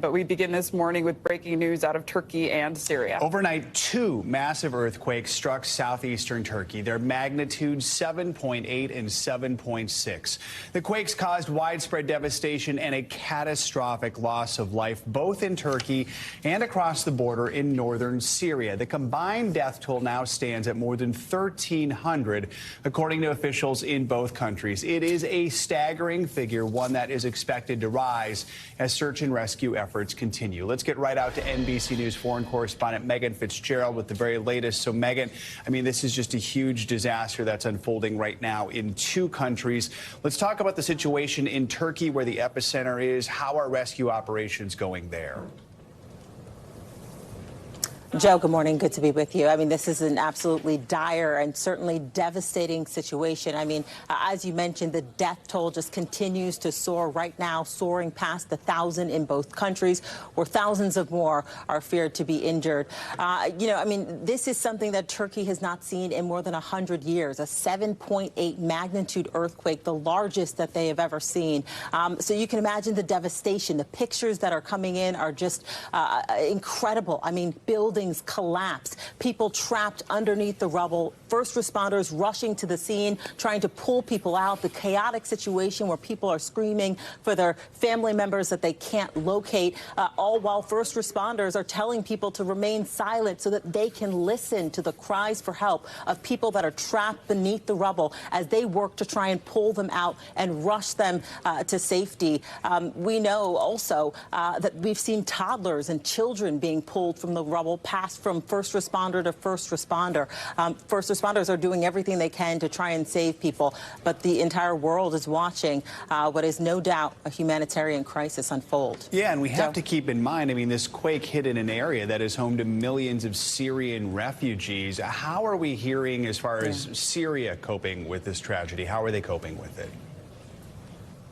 But we begin this morning with breaking news out of Turkey and Syria. Overnight, two massive earthquakes struck southeastern Turkey. Their magnitude 7.8 and 7.6. The quakes caused widespread devastation and a catastrophic loss of life, both in Turkey and across the border in northern Syria. The combined death toll now stands at more than 1,300, according to officials in both countries. It is a staggering figure, one that is expected to rise as search and rescue efforts continue. Let's get right out to NBC News foreign correspondent Megan Fitzgerald with the very latest. So, Megan, I mean, this is just a huge disaster that's unfolding right now in two countries. Let's talk about the situation in Turkey, where the epicenter is. How are rescue operations going there? Joe, good morning. Good to be with you. I mean, this is an absolutely dire and certainly devastating situation. I mean, as you mentioned, the death toll just continues to soar right now, soaring past 1,000 in both countries, where thousands of more are feared to be injured. I mean, this is something that Turkey has not seen in more than 100 years, a 7.8 magnitude earthquake, the largest that they have ever seen. So you can imagine the devastation. The pictures that are coming in are just incredible. I mean, buildings collapse, people trapped underneath the rubble, first responders rushing to the scene, trying to pull people out, the chaotic situation where people are screaming for their family members that they can't locate, all while first responders are telling people to remain silent so that they can listen to the cries for help of people that are trapped beneath the rubble as they work to try and pull them out and rush them to safety. We know also that we've seen toddlers and children being pulled from the rubble, passed from first responder to first responder. First responders are doing everything they can to try and save people, but the entire world is watching what is no doubt a humanitarian crisis unfold. Yeah, and we have to keep in mind, I mean, this quake hit in an area that is home to millions of Syrian refugees. How are we hearing as far as Syria coping with this tragedy? How are they coping with it?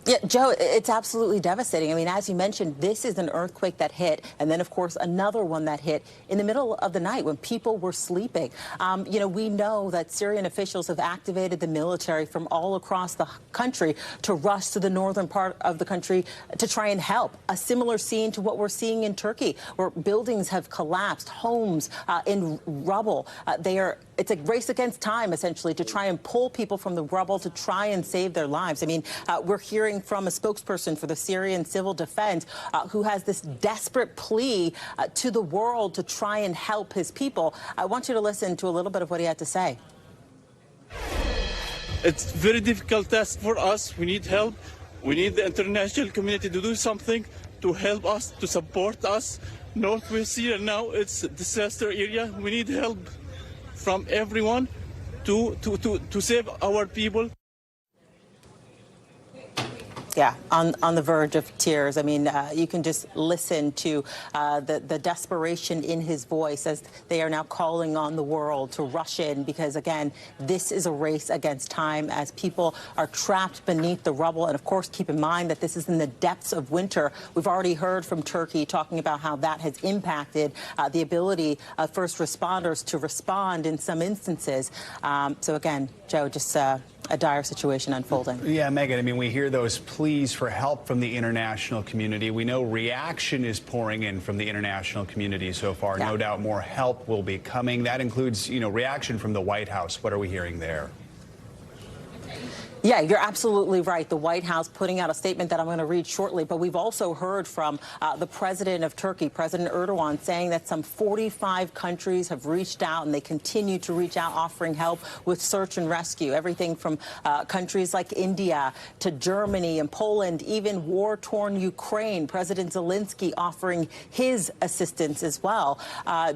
Yeah, Joe, it's absolutely devastating. I mean, as you mentioned, this is an earthquake that hit, and then, of course, another one that hit in the middle of the night when people were sleeping. We know that Syrian officials have activated the military from all across the country to rush to the northern part of the country to try and help. A similar scene to what we're seeing in Turkey, where buildings have collapsed, homes in rubble. It's a race against time, essentially, to try and pull people from the rubble to try and save their lives. I mean, we're hearing from a spokesperson for the Syrian Civil Defense who has this desperate plea to the world to try and help his people. I want you to listen to a little bit of what he had to say. It's a very difficult task for us. We need help. We need the international community to do something to help us, to support us. Northwest Syria now, it's a disaster area. We need help from everyone to save our people. Yeah, on the verge of tears. I mean, you can just listen to the desperation in his voice as they are now calling on the world to rush in, because, again, this is a race against time as people are trapped beneath the rubble. And, of course, keep in mind that this is in the depths of winter. We've already heard from Turkey talking about how that has impacted the ability of first responders to respond in some instances. So, again, Joe, just a dire situation unfolding. Yeah, Megan, I mean, we hear those pleas for help from the international community. We know reaction is pouring in from the international community so far. No doubt more help will be coming. That includes, reaction from the White House. What are we hearing there? Yeah, you're absolutely right. The White House putting out a statement that I'm going to read shortly. But we've also heard from the president of Turkey, President Erdogan, saying that some 45 countries have reached out and they continue to reach out, offering help with search and rescue. Everything from countries like India to Germany and Poland, even war-torn Ukraine. President Zelensky offering his assistance as well,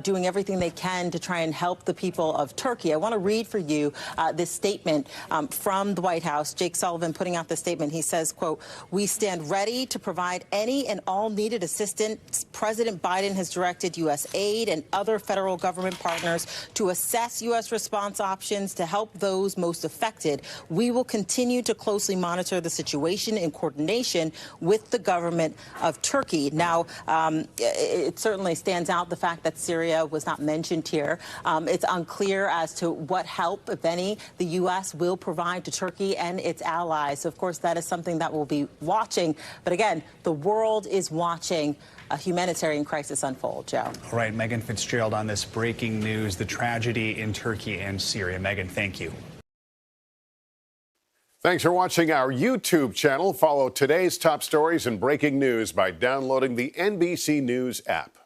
doing everything they can to try and help the people of Turkey. I want to read for you this statement from the White House. Jake Sullivan putting out the statement. He says, quote, "We stand ready to provide any and all needed assistance. President Biden has directed U.S. aid and other federal government partners to assess U.S. response options to help those most affected. We will continue to closely monitor the situation in coordination with the government of Turkey." Now, it certainly stands out the fact that Syria was not mentioned here. It's unclear as to what help, if any, the U.S. will provide to Turkey and and its allies. So, of course, that is something that we'll be watching. But again, the world is watching a humanitarian crisis unfold, Joe. All right, Megan Fitzgerald on this breaking news, the tragedy in Turkey and Syria. Megan, thank you. Thanks for watching our YouTube channel. Follow today's top stories and breaking news by downloading the NBC News app.